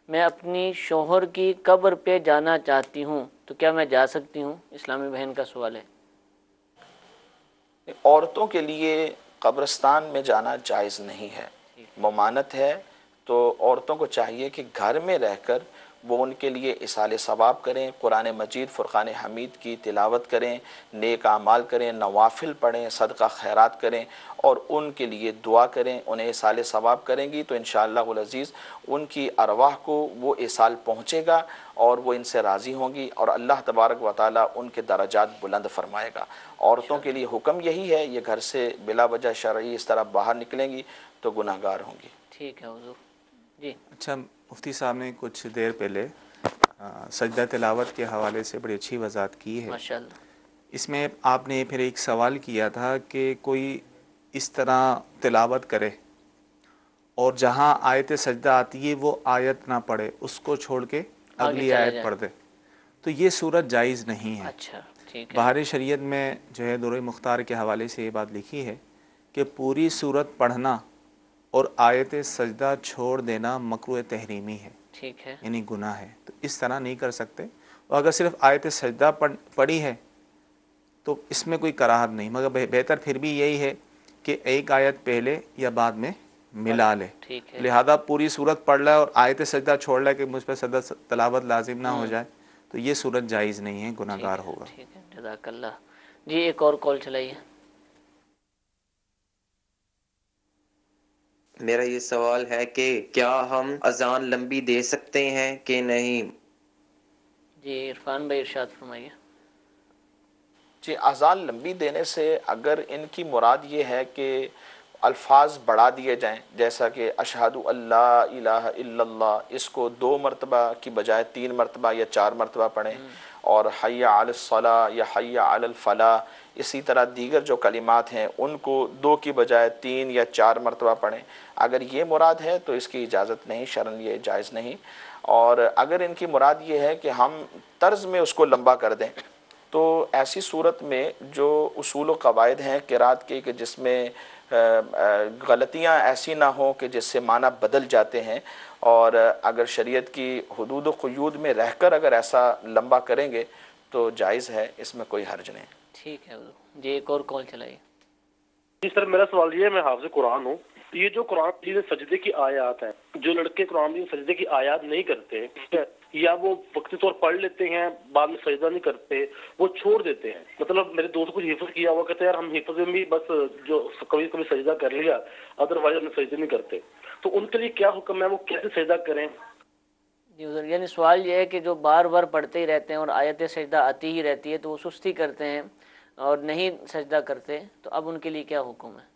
S1: میں اپنی شوہر کی قبر پہ جانا چاہتی ہوں، تو کیا میں جا سکتی ہوں؟ اسلامی بہن کا سوال ہے.
S6: عورتوں کے لیے قبرستان میں جانا جائز نہیں ہے، ممانعت ہے. تو عورتوں کو چاہیے کہ گھر میں رہ کر وہ ان کے لیے اصال ثواب کریں، قرآن مجید فرقان حمید کی تلاوت کریں، نیک اعمال کریں، نوافل پڑھیں، صدقہ خیرات کریں، اور ان کے لیے دعا کریں. انہیں اصال ثواب کریں گی تو انشاءاللہ العزیز ان کی ارواح کو وہ اصال پہنچے گا اور وہ ان سے راضی ہوں گی، اور اللہ تبارک و تعالیٰ ان کے درجات بلند فرمائے گا. عورتوں کے لیے حکم یہی ہے، یہ گھر سے بلا وجہ شرعی اس طرح باہر نکلیں گی تو گناہ گار ہوں گی.
S1: ٹھیک ہے حضور. جی.
S3: اچھا، مفتی صاحب نے کچھ دیر پہلے سجدہ تلاوت کے حوالے سے بڑی اچھی وضاحت کی ہے.
S1: ماشاءاللہ.
S3: اس میں آپ نے پھر ایک سوال کیا تھا کہ کوئی اس طرح تلاوت کرے اور جہاں آیت سجدہ آتی ہے وہ آیت نہ پڑھے، اس کو چھوڑ کے اگلی آیت پڑھ دے، تو یہ صورت جائز نہیں ہے.
S1: اچھا ٹھیک ہے.
S3: بہار شریعت میں جو ہے درر مختار کے حوالے سے یہ بات لکھی ہے کہ پوری صورت پڑھنا اور آیت سجدہ چھوڑ دینا مکروہ تحریمی ہے.
S1: ٹھیک ہے.
S3: یعنی گناہ ہے، تو اس طرح نہیں کر سکتے. اور اگر صرف آیت سجدہ پڑھی ہے تو اس میں کوئی کراہت نہیں، مگر بہتر پھر بھی یہی ہے کہ ایک آیت پہلے یا بعد میں ملا لے. لہذا پوری صورت پڑھ لے اور آیت سجدہ چھوڑ لے کہ مجھ پہ سجدہ تلاوت لازم نہ ہو جائے، تو یہ صورت جائز نہیں ہے، گناہ گار ہوگا.
S1: ٹھیک ہے، جزاک اللہ. جی ایک اور کال چلائیے.
S11: میرا یہ سوال ہے کہ کیا ہم اذان لمبی دے سکتے ہیں کہ نہیں؟
S1: جی عرفان بھائی ارشاد فرمائیے.
S6: جی اذان لمبی دینے سے اگر ان کی مراد یہ ہے کہ الفاظ بڑھا دیے جائیں، جیسا کہ اشہد اللہ الہ الا اللہ، اس کو 2 مرتبہ کی بجائے 3 مرتبہ یا 4 مرتبہ پڑھیں، اور حی علی الصلاۃ یا حی علی الفلاح، اسی طرح دیگر جو کلمات ہیں ان کو 2 کی بجائے 3 یا 4 مرتبہ پڑھیں، اگر یہ مراد ہے تو اس کی اجازت نہیں، شرعاً یہ جائز نہیں۔ اور اگر ان کی مراد یہ ہے کہ ہم طرز میں اس کو لمبا کر دیں، تو ایسی صورت میں جو اصول و قواعد ہیں قرات کے کہ جس میں غلطیاں ایسی نہ ہوں کہ جس سے معنی بدل جاتے ہیں، اور اگر شریعت کی حدود و قیود میں رہ کر اگر ایسا لمبا کریں گے تو جائز ہے، اس میں کوئی حرج نہیں۔
S1: ٹھیک ہے جی، ایک اور کال چلائیے۔
S10: جی سر، میرا سوال یہ ہے، میں حافظ قرآن ہوں، یہ جو قرآن مجید سجدے کی آیات ہیں، جو لڑکے قرآن مجید سجدے کی آیات نہیں کرتے یا وہ وقتی طور پڑھ لیتے ہیں بعد میں سجدہ نہیں کرتے، وہ چھوڑ دیتے ہیں، مطلب میرے دوست کچھ حفظ کیا وہ کہتے ہیں یار ہم حفظ میں بھی بس جو کبھی کبھی سجدہ کر لیا، ادروائز ہم سجدے نہیں کرتے، تو ان کے لیے کیا حکم ہے، وہ کیسے سجدہ کریں؟
S1: جی حضور، یعنی سوال یہ ہے کہ جو بار بار پڑھتے ہی رہتے ہیں اور آیت سجدہ آتی ہی رہتی ہے تو وہ سستی کرتے ہیں اور نہیں سجدہ کرتے، تو اب ان کے لیے کیا حکم ہے؟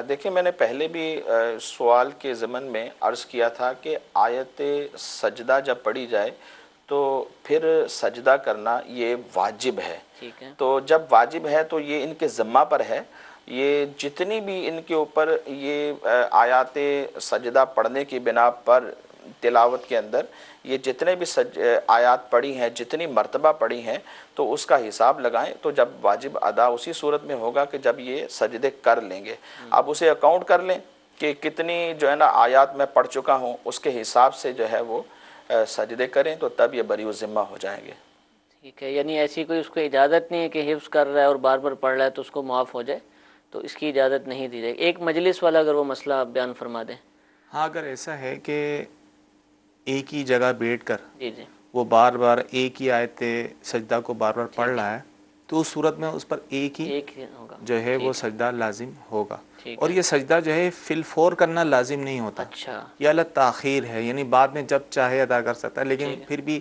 S6: دیکھیں میں نے پہلے بھی سوال کے ضمن میں عرض کیا تھا کہ آیت سجدہ جب پڑھی جائے تو پھر سجدہ کرنا یہ واجب ہے،
S1: ٹھیک ہے،
S6: تو جب واجب ہے تو یہ ان کے ذمہ پر ہے، یہ جتنی بھی ان کے اوپر یہ آیات سجدہ پڑھنے کی بنا پر تلاوت کے اندر یہ جتنے بھی آیات پڑھی ہیں، جتنی مرتبہ پڑھی ہیں، تو اس کا حساب لگائیں، تو جب واجب ادا اسی صورت میں ہوگا کہ جب یہ سجدے کر لیں گے۔ اب اسے اکاؤنٹ کر لیں کہ کتنی جو ہے نا آیات میں پڑھ چکا ہوں، اس کے حساب سے جو ہے وہ سجدے کریں، تو تب یہ بری ذمہ ہو جائیں گے۔
S1: ٹھیک ہے، یعنی ایسی کوئی اس کو اجازت نہیں ہے کہ حفظ کر رہا ہے اور بار بار پڑھ رہا ہے تو اس کو معاف ہو جائے، تو اس کی اجازت نہیں دی جائے۔ ایک مجلس والا اگر وہ مسئلہ آپ بیان فرما دیں۔
S3: ہاں، اگر ایسا ہے کہ ایک ہی جگہ بیٹھ کر
S1: جی جی،
S3: وہ بار بار ایک ہی آیت سجدہ کو بار بار پڑھ رہا ہے تو اس صورت میں اس پر ایک ہی
S1: ہوگا
S3: جو ہے وہ سجدہ لازم ہوگا،
S1: ٹھیک
S3: اور
S1: ہے،
S3: یہ سجدہ جو ہے فی الفور کرنا لازم نہیں ہوتا،
S1: اچھا،
S3: یہ اللہ تاخیر ہے، یعنی بعد میں جب چاہے ادا کر سکتا ہے، لیکن
S1: ٹھیک ہے،
S3: پھر بھی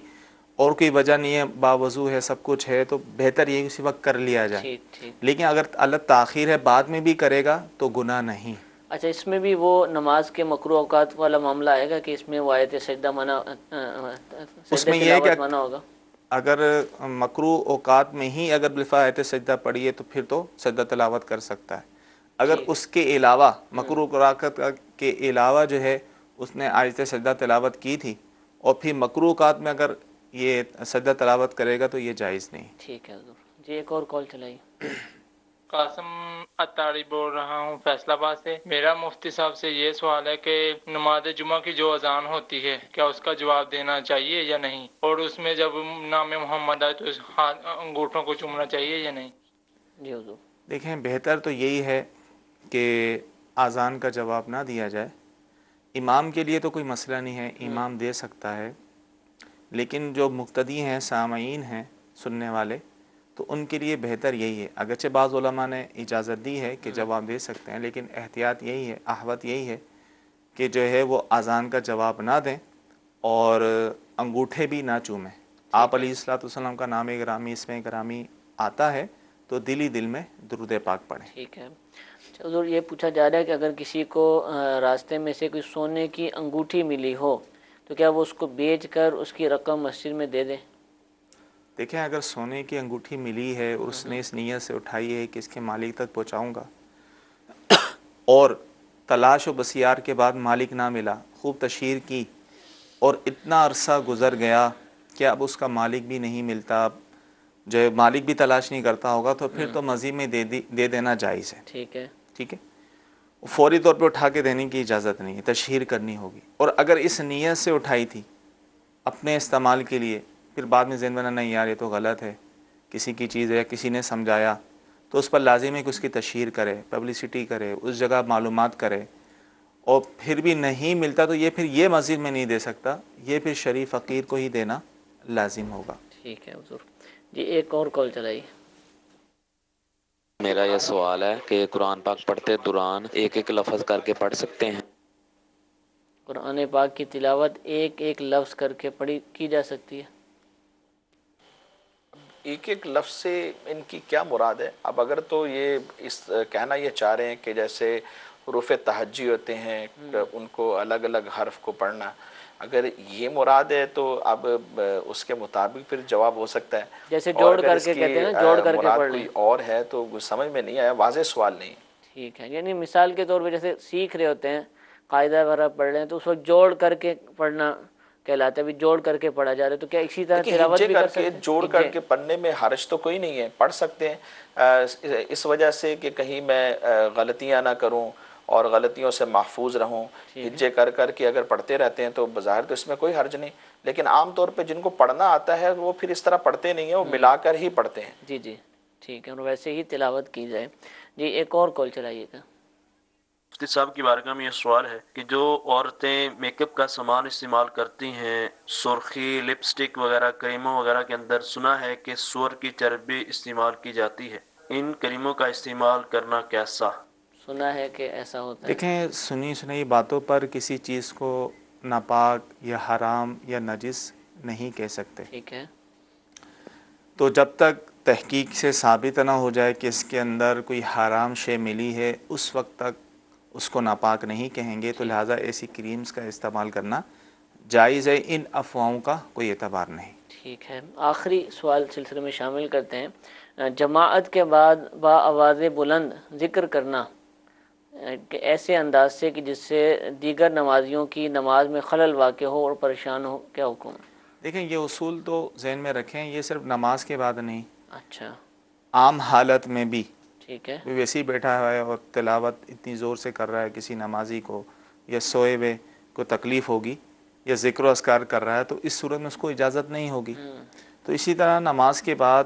S3: اور کوئی وجہ نہیں ہے، باوضو ہے، سب کچھ ہے، تو بہتر یہ اسی وقت کر لیا جائے،
S1: ٹھیک ٹھیک۔
S3: لیکن اگر اللہ تاخیر ہے بعد میں بھی کرے گا تو گناہ نہیں۔
S1: اچھا، اس میں بھی وہ نماز کے مکروہ اوقات والا معاملہ آئے گا کہ اس میں وہ آیت سجدہ منع،
S3: اس
S1: سجدہ
S3: میں یہ ہے کہ
S1: تلاوت منع ہوگا؟
S3: اگر مکروہ اوقات میں ہی اگر بالفعل آیت سجدہ پڑھی ہے تو پھر تو سجدہ تلاوت کر سکتا ہے، اگر اس کے علاوہ مکروہ اوقات کے علاوہ جو ہے اس نے آیت سجدہ تلاوت کی تھی اور پھر مکروہ اوقات میں اگر یہ سجدہ تلاوت کرے گا تو یہ جائز نہیں۔
S1: ٹھیک ہے حضور جی، ایک اور کال چلائیے۔
S12: قاسم اتاری بول رہا ہوں فیصل آباد سے۔ میرا مفتی صاحب سے یہ سوال ہے کہ نماز جمعہ کی جو اذان ہوتی ہے کیا اس کا جواب دینا چاہیے یا نہیں، اور اس میں جب نام محمد آئے تو اس انگوٹھوں کو چومنا چاہیے یا نہیں؟
S1: جی حضور،
S3: دیکھیں بہتر تو یہی ہے کہ اذان کا جواب نہ دیا جائے۔ امام کے لیے تو کوئی مسئلہ نہیں ہے، امام دے سکتا ہے، لیکن جو مقتدی ہیں، سامعین ہیں، سننے والے، تو ان کے لیے بہتر یہی ہے، اگرچہ بعض علماء نے اجازت دی ہے کہ جواب دے سکتے ہیں، لیکن احتیاط یہی ہے، احوط یہی ہے کہ جو ہے وہ اذان کا جواب نہ دیں اور انگوٹھے بھی نہ چومیں۔ آپ علیہ السلام کا نام گرامی، اسم گرامی آتا ہے تو دل ہی دل میں درود پاک پڑھیں۔
S1: ٹھیک ہے حضور، یہ پوچھا جا رہا ہے کہ اگر کسی کو راستے میں سے کوئی سونے کی انگوٹھی ملی ہو تو کیا وہ اس کو بیچ کر اس کی رقم مسجد میں دے دیں؟
S3: دیکھیں اگر سونے کی انگوٹھی ملی ہے اور اس نے اس نیت سے اٹھائی ہے کہ اس کے مالک تک پہنچاؤں گا، اور تلاش و بسیار کے بعد مالک نہ ملا، خوب تشہیر کی اور اتنا عرصہ گزر گیا کہ اب اس کا مالک بھی نہیں ملتا، جو مالک بھی تلاش نہیں کرتا ہوگا، تو پھر تو مزید میں دے دینا جائز ہے۔
S1: ٹھیک ہے،
S3: ٹھیک ہے، فوری طور پہ اٹھا کے دینے کی اجازت نہیں ہے، تشہیر کرنی ہوگی، اور اگر اس نیت سے اٹھائی تھی اپنے استعمال کے لیے، پھر بعد میں ذہن بنا نہیں یار یہ تو غلط ہے، کسی کی چیز ہے یا کسی نے سمجھایا، تو اس پر لازم ہے کہ اس کی تشہیر کرے، پبلسٹی کرے، اس جگہ معلومات کرے، اور پھر بھی نہیں ملتا تو یہ پھر یہ مسجد میں نہیں دے سکتا، یہ پھر شریف فقیر کو ہی دینا لازم ہوگا۔
S1: ٹھیک ہے حضور جی، ایک اور کال چلائیے۔
S13: میرا یہ سوال ہے کہ قرآن پاک پڑھتے دوران ایک ایک لفظ کر کے پڑھ سکتے ہیں؟
S1: قرآن پاک کی تلاوت ایک ایک لفظ کر کے پڑھی کی جا سکتی ہے؟
S6: ایک ایک لفظ سے ان کی کیا مراد ہے؟ اب اگر تو یہ کہنا یہ چاہ رہے ہیں کہ جیسے حروف تہجی ہوتے ہیں ان کو الگ الگ حرف کو پڑھنا، اگر یہ مراد ہے تو اب اس کے مطابق پھر جواب ہو سکتا ہے،
S1: جیسے جوڑ کر کے کہتے ہیں نا، جوڑ کر کے
S6: مراد
S1: پڑھ لیں،
S6: کوئی اور ہے تو سمجھ میں نہیں آیا، واضح سوال نہیں۔
S1: ٹھیک ہے، یعنی مثال کے طور پہ جیسے سیکھ رہے ہوتے ہیں، قاعدہ وغیرہ پڑھ رہے ہیں تو اس وقت جوڑ کر کے پڑھنا کہلاتا ہے، بھی جوڑ کر کے پڑھا جا رہا ہے، تو کیا اسی طرح تلاوت بھی کر سکتے ہیں؟
S6: جوڑ کر کے پڑھنے میں حرج تو کوئی نہیں ہے، پڑھ سکتے ہیں، اس وجہ سے کہ کہیں میں غلطیاں نہ کروں اور غلطیوں سے محفوظ رہوں، ہجے کر کے اگر پڑھتے رہتے ہیں تو بظاہر تو اس میں کوئی حرج نہیں، لیکن عام طور پہ جن کو پڑھنا آتا ہے وہ پھر اس طرح پڑھتے نہیں ہیں، وہ ملا کر ہی پڑھتے ہیں۔
S1: جی جی ٹھیک ہے، اور ویسے ہی تلاوت کی جائے۔ جی ایک اور کال چلائیے گا۔
S10: مفتی صاحب کی بارگاہ میں یہ سوال ہے کہ جو عورتیں میک اپ کا سامان استعمال کرتی ہیں، سرخی، لپسٹک وغیرہ، کریموں وغیرہ کے اندر سنا ہے کہ سور کی چربی استعمال کی جاتی ہے، ان کریموں کا استعمال کرنا کیسا؟
S1: سنا ہے کہ ایسا ہوتا ہے۔
S3: دیکھیں، سنی سنائی باتوں پر کسی چیز کو ناپاک یا حرام یا نجس نہیں کہہ سکتے۔
S1: ٹھیک ہے،
S3: تو جب تک تحقیق سے ثابت نہ ہو جائے کہ اس کے اندر کوئی حرام شے ملی ہے، اس وقت تک اس کو ناپاک نہیں کہیں گے، تو لہٰذا ایسی کریمز کا استعمال کرنا جائز ہے، ان افواہوں کا کوئی اعتبار نہیں۔
S1: ٹھیک ہے، آخری سوال سلسلے میں شامل کرتے ہیں۔ جماعت کے بعد با آواز بلند ذکر کرنا کہ ایسے انداز سے کہ جس سے دیگر نمازیوں کی نماز میں خلل واقع ہو اور پریشان ہو، کیا حکم ہے؟
S3: دیکھیں، یہ اصول تو ذہن میں رکھیں، یہ صرف نماز کے بعد نہیں،
S1: اچھا،
S3: عام حالت میں بھی۔
S1: ٹھیک ہے،
S3: ویسے ہی بیٹھا ہوا ہے اور تلاوت اتنی زور سے کر رہا ہے کسی نمازی کو، یا سوئے ہوئے کو تکلیف ہوگی، یا ذکر و اذکار کر رہا ہے، تو اس صورت میں اس کو اجازت نہیں ہوگی۔ تو اسی طرح نماز کے بعد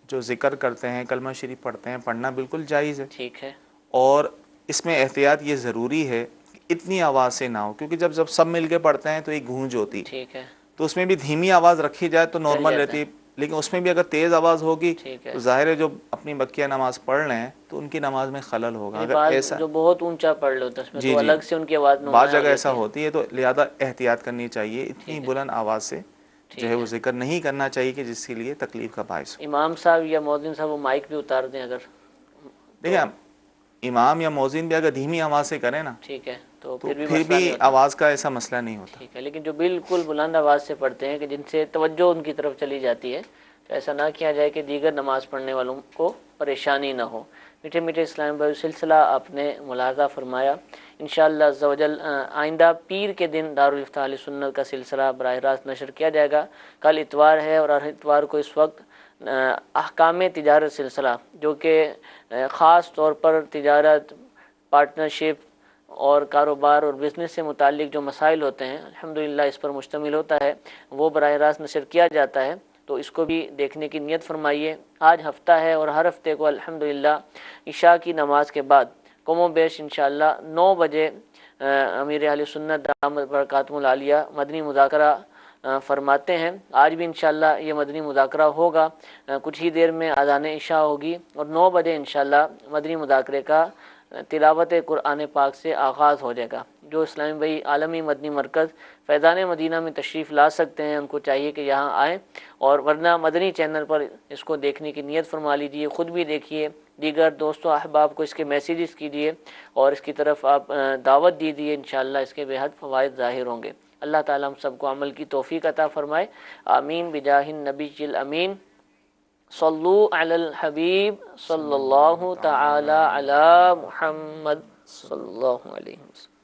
S3: جو ذکر کرتے ہیں، کلمہ شریف پڑھتے ہیں، پڑھنا بالکل جائز ہے۔
S1: ٹھیک ہے،
S3: اور اس میں احتیاط یہ ضروری ہے کہ اتنی آواز سے نہ ہو، کیونکہ جب سب مل کے پڑھتے ہیں تو ایک گونج ہوتی،
S1: ٹھیک ہے،
S3: تو اس میں بھی دھیمی آواز رکھی جائے تو نارمل
S1: جاتا
S3: رہتی، لیکن اس میں بھی اگر تیز آواز ہوگی
S1: ٹھیک ہے،
S3: تو ظاہر ہے جو اپنی مکیہ نماز پڑھ رہے ہیں تو ان کی نماز میں خلل ہوگا۔ اگر ایسا
S1: جو بہت اونچا پڑھ لو اس میں
S3: جی
S1: تو
S3: جی
S1: الگ سے ان کی آواز میں
S3: بعض جگہ ایسا ہوتی ہے، تو لہذا احتیاط کرنی چاہیے، اتنی بلند آواز سے جو ہے وہ ذکر نہیں کرنا چاہیے کہ جس کے لیے تکلیف کا باعث ہو۔
S1: امام صاحب یا مؤذن صاحب وہ مائک بھی اتار دیں اگر،
S3: دیکھیں امام یا مؤذن بھی اگر دھیمی آواز سے کریں نا،
S1: ٹھیک ہے، تو
S3: پھر
S1: مسئلہ
S3: بھی
S1: نہیں ہوتا،
S3: آواز کا ایسا مسئلہ نہیں ہوتا۔
S1: ٹھیک ہے، لیکن جو بالکل بلند آواز سے پڑھتے ہیں کہ جن سے توجہ ان کی طرف چلی جاتی ہے، تو ایسا نہ کیا جائے کہ دیگر نماز پڑھنے والوں کو پریشانی نہ ہو۔ میٹھے میٹھے اسلام بھائی، سلسلہ آپ نے ملاحظہ فرمایا، انشاءاللہ عز و جل آئندہ پیر کے دن دارالفتہ اہل سنت کا سلسلہ براہ راست نشر کیا جائے گا۔ کل اتوار ہے اور ہر اتوار کو اس وقت احکام تجارت سلسلہ، جو کہ خاص طور پر تجارت، پارٹنرشپ اور کاروبار اور بزنس سے متعلق جو مسائل ہوتے ہیں، الحمدللہ اس پر مشتمل ہوتا ہے، وہ براہ راست نشر کیا جاتا ہے، تو اس کو بھی دیکھنے کی نیت فرمائیے۔ آج ہفتہ ہے اور ہر ہفتے کو الحمدللہ عشاء کی نماز کے بعد کم و بیش انشاءاللہ 9 بجے امیر اہل سنت دامت برکاتہم العالیہ مدنی مذاکرہ فرماتے ہیں۔ آج بھی انشاءاللہ یہ مدنی مذاکرہ ہوگا، کچھ ہی دیر میں اذان عشاء ہوگی اور 9 بجے انشاءاللہ مدنی مذاکرے کا تلاوت قرآن پاک سے آغاز ہو جائے گا۔ جو اسلامی بھائی عالمی مدنی مرکز فیضان مدینہ میں تشریف لا سکتے ہیں، ان کو چاہیے کہ یہاں آئیں، اور ورنہ مدنی چینل پر اس کو دیکھنے کی نیت فرما لیجیے، خود بھی دیکھیے، دیگر دوستوں احباب کو اس کے میسیجز کیجیے اور اس کی طرف آپ دعوت دیجیے، انشاءاللہ اس کے بے حد فوائد ظاہر ہوں گے۔ اللہ تعالیٰ ہم سب کو عمل کی توفیق عطا فرمائے، آمین بجاہ النبی الامین۔ صلو علی الحبیب صلی اللہ تعالی علی محمد صلی اللہ علیہ وسلم۔